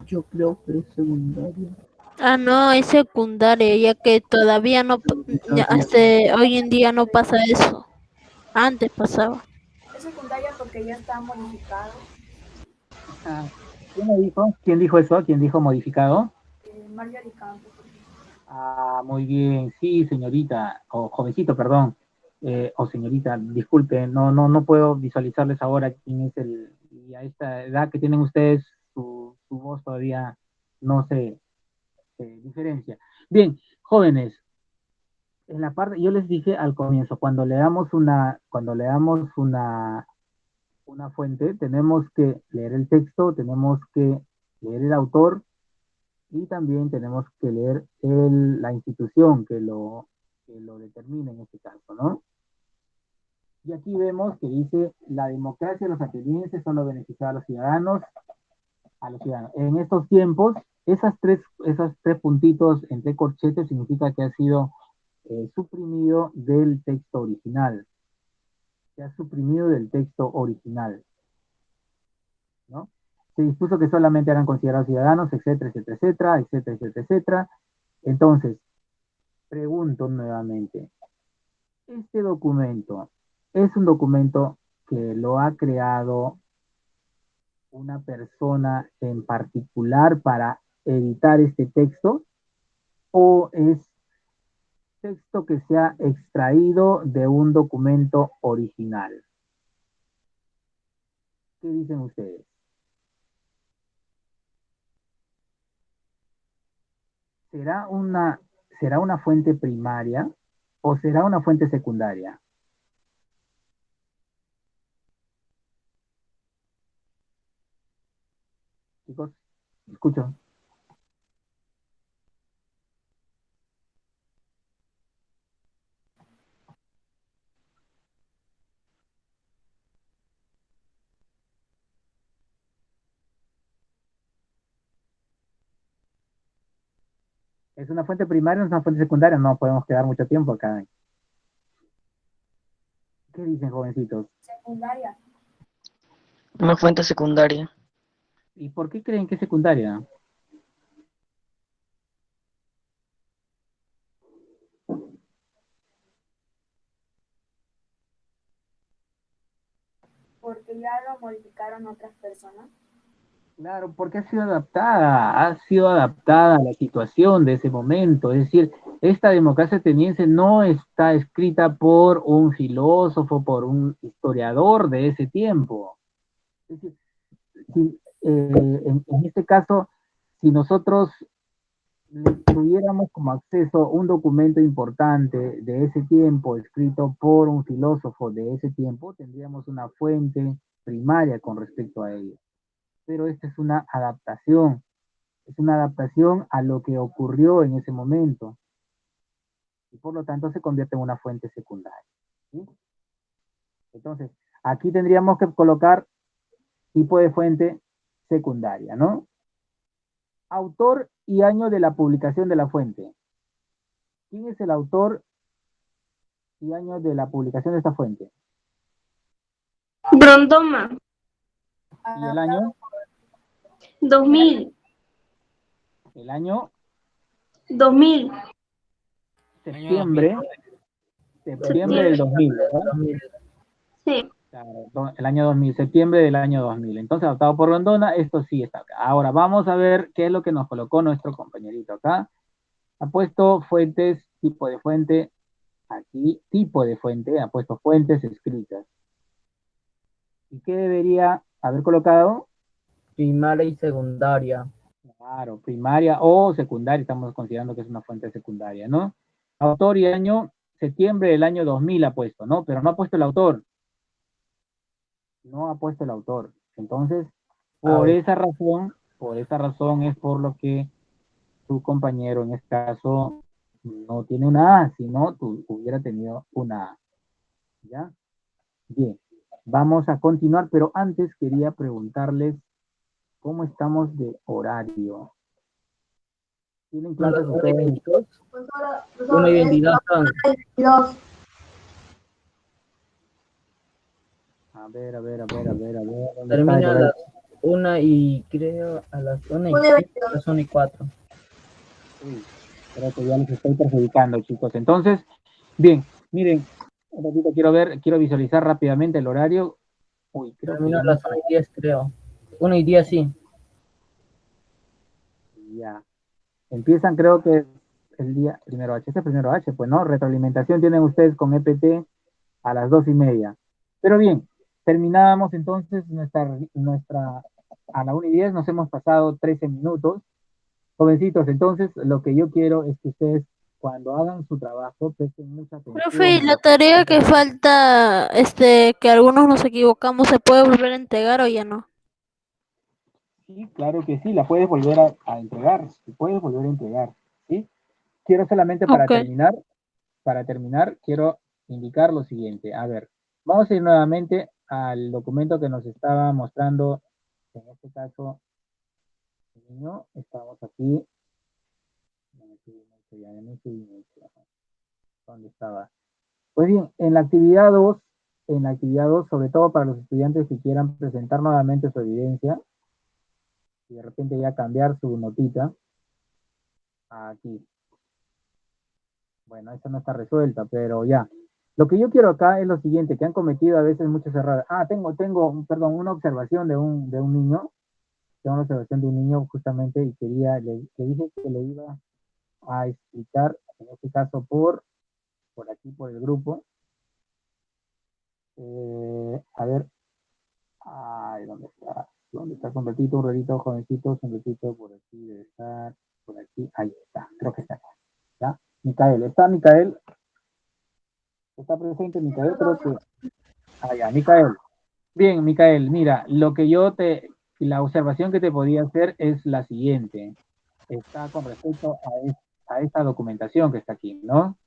Yo creo que es secundaria. Ah, no, es secundaria, ya que todavía no, hasta hoy en día no pasa eso. Antes pasaba. Es secundaria porque ya está modificado. Ah, ¿quién lo dijo? ¿Quién dijo eso? ¿Quién dijo modificado? Marjorie Campos. Ah, muy bien, sí, señorita, o jovencito, perdón, o señorita, disculpe, no puedo visualizarles ahora quién es y a esta edad que tienen ustedes, su voz todavía no se diferencia. Bien, jóvenes, en la parte, yo les dije al comienzo, cuando leamos una fuente, tenemos que leer el texto, tenemos que leer el autor, y también tenemos que leer la institución que lo determina en este caso, ¿no? Y aquí vemos que dice, la democracia de los atenienses solo beneficiaba a los ciudadanos, En estos tiempos, esos tres puntitos entre corchetes significa que ha sido suprimido del texto original. Se ha suprimido del texto original, ¿no? Se dispuso que solamente eran considerados ciudadanos, etcétera, etcétera, etcétera, etcétera, etcétera, etcétera. Entonces, pregunto nuevamente, ¿este documento es un documento que lo ha creado una persona en particular para editar este texto o es texto que se ha extraído de un documento original? ¿Qué dicen ustedes? ¿Será una fuente primaria o será una fuente secundaria? Chicos, escucho. ¿Es una fuente primaria o es una fuente secundaria? No podemos quedar mucho tiempo acá. ¿Qué dicen, jovencitos? Secundaria. Una fuente secundaria. ¿Y por qué creen que es secundaria? Porque ya lo modificaron otras personas. Claro, porque ha sido adaptada a la situación de ese momento. Es decir, esta democracia ateniense no está escrita por un filósofo, por un historiador de ese tiempo. Es decir, en este caso, si nosotros tuviéramos como acceso un documento importante de ese tiempo, escrito por un filósofo de ese tiempo, tendríamos una fuente primaria con respecto a ello. Pero esta es una adaptación a lo que ocurrió en ese momento, y por lo tanto se convierte en una fuente secundaria, ¿sí? Entonces, aquí tendríamos que colocar tipo de fuente secundaria, ¿no? Autor y año de la publicación de la fuente. ¿Quién es el autor y año de la publicación de esta fuente? Brondoma, ¿Y el año? 2000, El año 2000, septiembre del 2000, ¿verdad? sí. Claro, el año 2000, septiembre del año 2000. Entonces, adoptado por Rondona, esto sí está acá. Ahora, vamos a ver qué es lo que nos colocó nuestro compañerito acá. Ha puesto fuentes, tipo de fuente, aquí, tipo de fuente, ha puesto fuentes escritas. ¿Y qué debería haber colocado? Primaria y secundaria. Claro, primaria o secundaria, estamos considerando que es una fuente secundaria, ¿no? Autor y año, septiembre del año 2000 ha puesto, ¿no? Pero no ha puesto el autor. No ha puesto el autor. Entonces, por esa razón es por lo que tu compañero en este caso no tiene una A, sino tú hubiera tenido una A. ¿Ya? Bien, vamos a continuar, pero antes quería preguntarles cómo estamos de horario. ¿Tienen clases ustedes? Una identidad. A ver. ¿dónde está Termina a el las 1 y creo a las 1 y 1 y 22. las 1 y 4. Uy, creo que ya les estoy perjudicando, chicos. Entonces, bien, miren, un ratito quiero visualizar rápidamente el horario. Uy, creo que Termino ya a las 1 y 10, creo. 1 y 10, sí. ya. Empiezan, creo que el día primero H. Ese primero H, pues, ¿no? Retroalimentación tienen ustedes con EPT a las 2:30. Pero bien, terminábamos entonces a la 1:10, nos hemos pasado 13 minutos. Jovencitos, entonces lo que yo quiero es que ustedes cuando hagan su trabajo presten mucha atención. Profe, y la tarea que falta, que algunos nos equivocamos, ¿se puede volver a entregar o ya no? Sí, claro que sí, la puedes volver a entregar, se puedes volver a entregar, ¿sí? Quiero solamente Ok. para terminar, quiero indicar lo siguiente. A ver, vamos a ir nuevamente al documento que nos estaba mostrando, en este caso, el niño. Estamos aquí. ¿Dónde estaba? Pues bien, en la actividad 2, sobre todo para los estudiantes que quieran presentar nuevamente su evidencia, y de repente ya cambiar su notita, aquí. Bueno, esa no está resuelta, pero ya. Lo que yo quiero acá es lo siguiente, que han cometido a veces muchos errores. Perdón, una observación de un niño. Tengo una observación de un niño justamente y le dije que le iba a explicar, en este caso por aquí, por el grupo. A ver, ay, ¿dónde está? ¿Dónde está? Un ratito, jovencitos, un ratito, por aquí debe estar, por aquí, ahí está, creo que está acá. ¿Ya? Micael, ¿está Micael? ¿Está presente Micael? Creo que. Ah, ya, Micael. Bien, Micael, mira, la observación que te podía hacer es la siguiente. Está con respecto a esta documentación que está aquí, ¿no?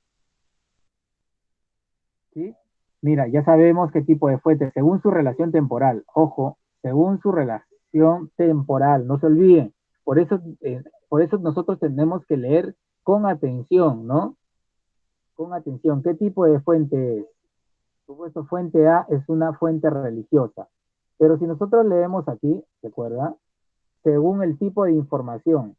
¿Sí? Mira, ya sabemos qué tipo de fuente, según su relación temporal, ojo, según su relación temporal, no se olviden. Por eso nosotros tenemos que leer con atención, ¿no? Con atención, ¿qué tipo de fuente es? Por supuesto, fuente A es una fuente religiosa. Pero si nosotros leemos aquí, ¿recuerda? Según el tipo de información.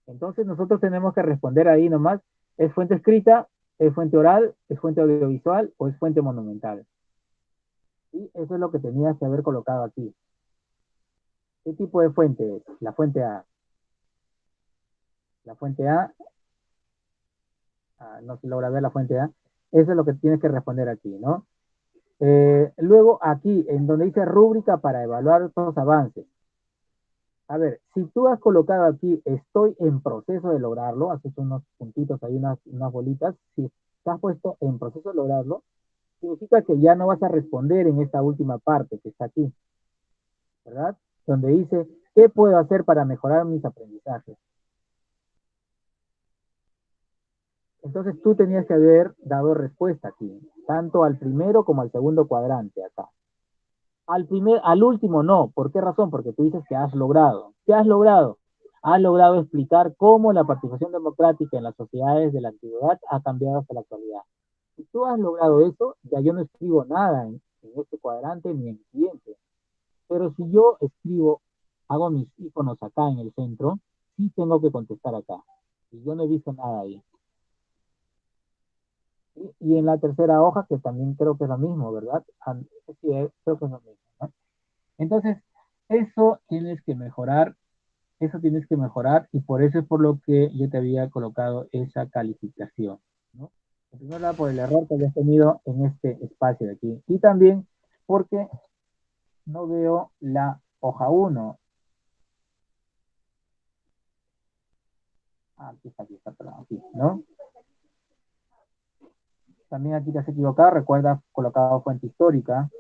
Entonces nosotros tenemos que responder ahí nomás, ¿es fuente escrita? ¿Es fuente oral? ¿Es fuente audiovisual? ¿O es fuente monumental? Y eso es lo que tenías que haber colocado aquí. ¿Qué tipo de fuente es? La fuente A. La fuente A, no se logra ver la fuente A. Eso es lo que tienes que responder aquí, ¿no? Luego aquí, en donde dice rúbrica para evaluar estos avances. A ver, si tú has colocado aquí, estoy en proceso de lograrlo, haces unos puntitos ahí, unas bolitas, si estás puesto en proceso de lograrlo, significa que ya no vas a responder en esta última parte que está aquí, ¿verdad? Donde dice, ¿qué puedo hacer para mejorar mis aprendizajes? Entonces tú tenías que haber dado respuesta aquí, tanto al primero como al segundo cuadrante acá. Al último no. ¿Por qué razón? Porque tú dices que has logrado. ¿Qué has logrado? Has logrado explicar cómo la participación democrática en las sociedades de la antigüedad ha cambiado hasta la actualidad. Si tú has logrado eso, ya yo no escribo nada en este cuadrante ni en el siguiente. Pero si yo escribo, hago mis iconos acá en el centro, sí tengo que contestar acá. Y yo no he visto nada ahí. Y en la tercera hoja, que también creo que es lo mismo, ¿verdad? Sí, creo que es lo mismo, ¿no? Entonces, eso tienes que mejorar y por eso es por lo que yo te había colocado esa calificación, ¿no? En primer lugar, por el error que habías tenido en este espacio de aquí. Y también porque no veo la hoja 1. Aquí está, perdón, aquí, ¿no? También aquí te has equivocado, recuerda colocado fuente histórica.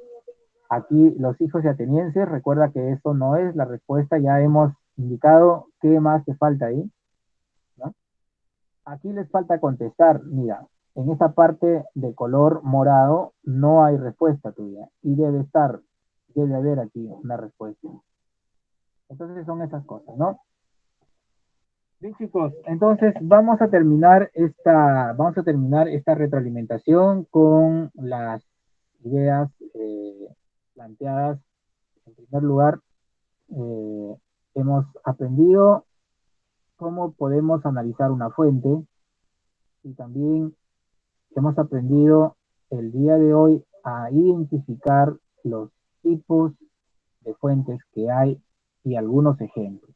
Aquí los hijos y atenienses, recuerda que eso no es la respuesta, ya hemos indicado qué más te falta ahí, ¿no? Aquí les falta contestar, mira, en esta parte de color morado no hay respuesta tuya y debe haber aquí una respuesta. Entonces son esas cosas, ¿no? Bien, chicos, entonces vamos a terminar esta retroalimentación con las ideas planteadas en primer lugar hemos aprendido cómo podemos analizar una fuente y también hemos aprendido el día de hoy a identificar los tipos de fuentes que hay y algunos ejemplos,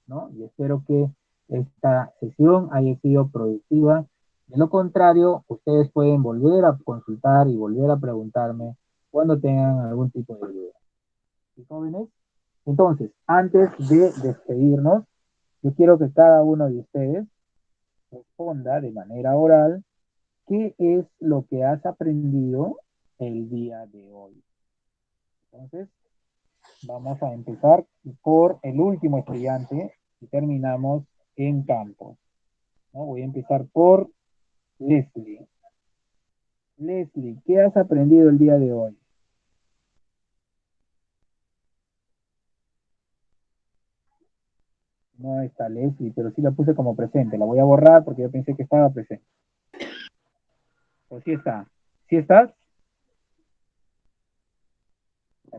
¿no? Y espero que esta sesión haya sido productiva. De lo contrario, ustedes pueden volver a consultar y volver a preguntarme cuando tengan algún tipo de duda. ¿Sí, jóvenes? Entonces, antes de despedirnos, yo quiero que cada uno de ustedes responda de manera oral qué es lo que has aprendido el día de hoy. Entonces, vamos a empezar por el último estudiante y terminamos en campo, ¿no? Voy a empezar por Leslie. Leslie, ¿qué has aprendido el día de hoy? No está Leslie, pero sí la puse como presente. La voy a borrar porque yo pensé que estaba presente. ¿O sí está? ¿Sí estás?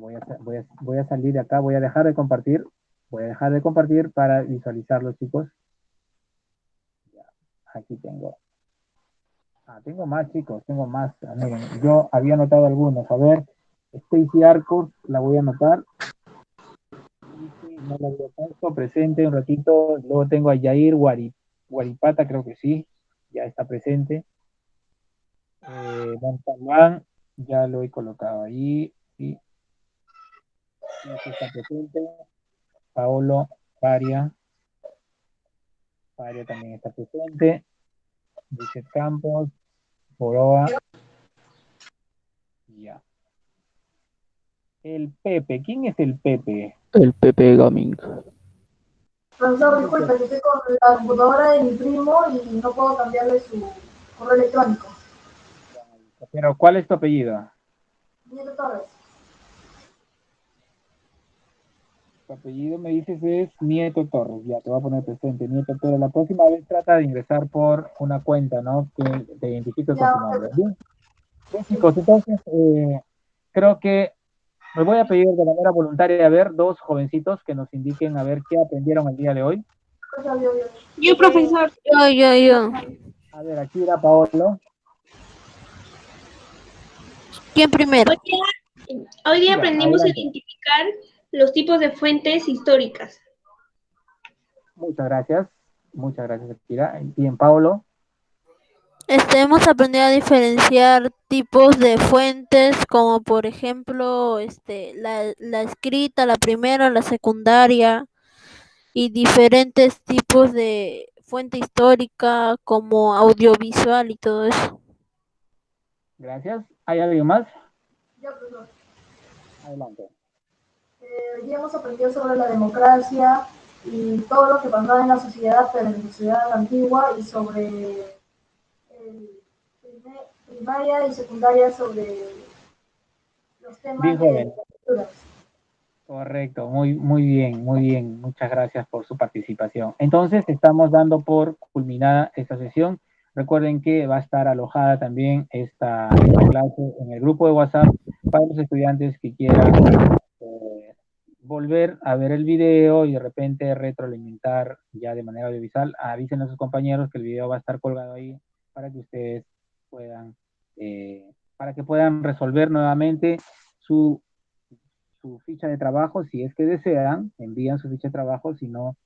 Voy a salir de acá, voy a dejar de compartir. Voy a dejar de compartir para visualizarlo, chicos. Ya, aquí tengo. Tengo más, chicos, tengo más. Miren, yo había anotado algunos. A ver, Stacy Arcos, la voy a anotar. No la había puesto, presente un ratito. Luego tengo a Yair Guaripata, creo que sí, ya está presente. Montalbán, ya lo he colocado ahí. Sí, sí está presente. Paolo Paria también está presente. Vicente Campos, Foroa, ya. El Pepe, ¿quién es el Pepe? El Pepe Gaming. Profesor, disculpe, que estoy con la computadora de mi primo y no puedo cambiarle su correo electrónico. Pero, ¿cuál es tu apellido? Nieto Torres. Tu apellido me dices es Nieto Torres, ya te voy a poner presente, Nieto Torres. La próxima vez trata de ingresar por una cuenta, ¿no? Que te identifique con tu nombre. Bien, bien, chicos, entonces creo que me voy a pedir de manera voluntaria a ver dos jovencitos que nos indiquen a ver qué aprendieron el día de hoy. Yo, profesor. Yo. A ver, aquí era Paolo. ¿Quién primero? Hoy día Siga, aprendimos a adelante. identificar los tipos de fuentes históricas. Muchas gracias, Akira. Bien, Paolo. Hemos aprendido a diferenciar tipos de fuentes, como por ejemplo, la escrita, la primera, la secundaria, y diferentes tipos de fuente histórica, como audiovisual y todo eso. Gracias. ¿Hay alguien más? Ya, profesor. Adelante. Hoy día hemos aprendido sobre la democracia y todo lo que pasaba en la sociedad, pero en la sociedad antigua, y sobre primaria y secundaria sobre los temas Bien, de joven. culturas. Correcto, muy bien, muy bien. Muchas gracias por su participación. Entonces, estamos dando por culminada esta sesión. Recuerden que va a estar alojada también esta clase en el grupo de WhatsApp para los estudiantes que quieran volver a ver el video y de repente retroalimentar ya de manera audiovisual. Avisen a sus compañeros que el video va a estar colgado ahí para que ustedes puedan, para que puedan resolver nuevamente su ficha de trabajo. Si es que desean, envían su ficha de trabajo. Si no,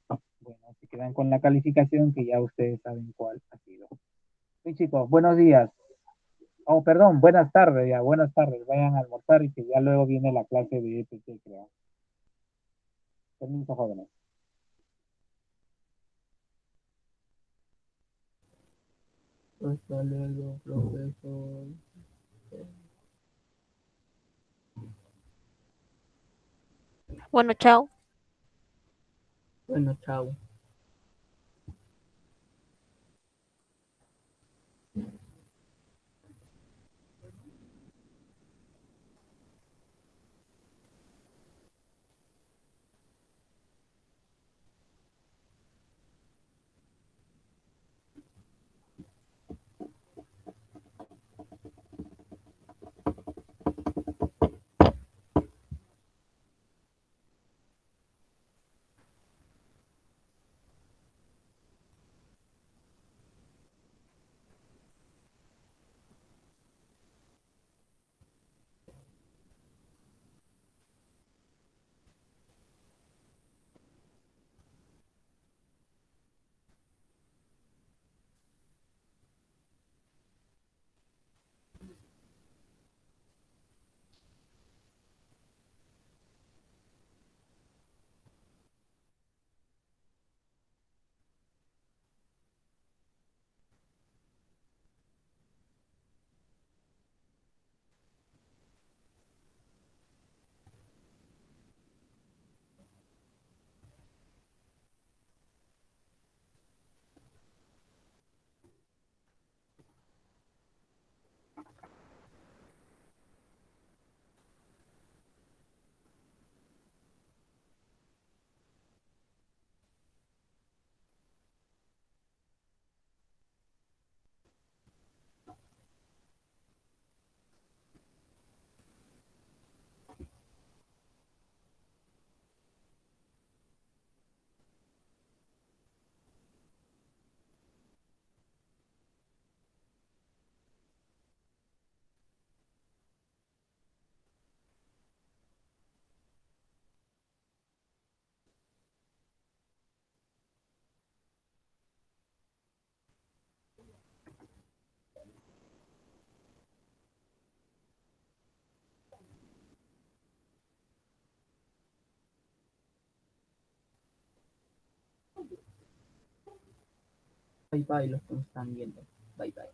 bueno, se quedan con la calificación que ya ustedes saben cuál ha sido. Sí, chicos, buenos días. Oh, perdón, buenas tardes ya, buenas tardes. Vayan a almorzar y que ya luego viene la clase de EPT, creo. Permiso, jóvenes. Hasta luego, profesor. Bueno, chao. Bueno, chao. Bye bye los que me están viendo. Bye bye.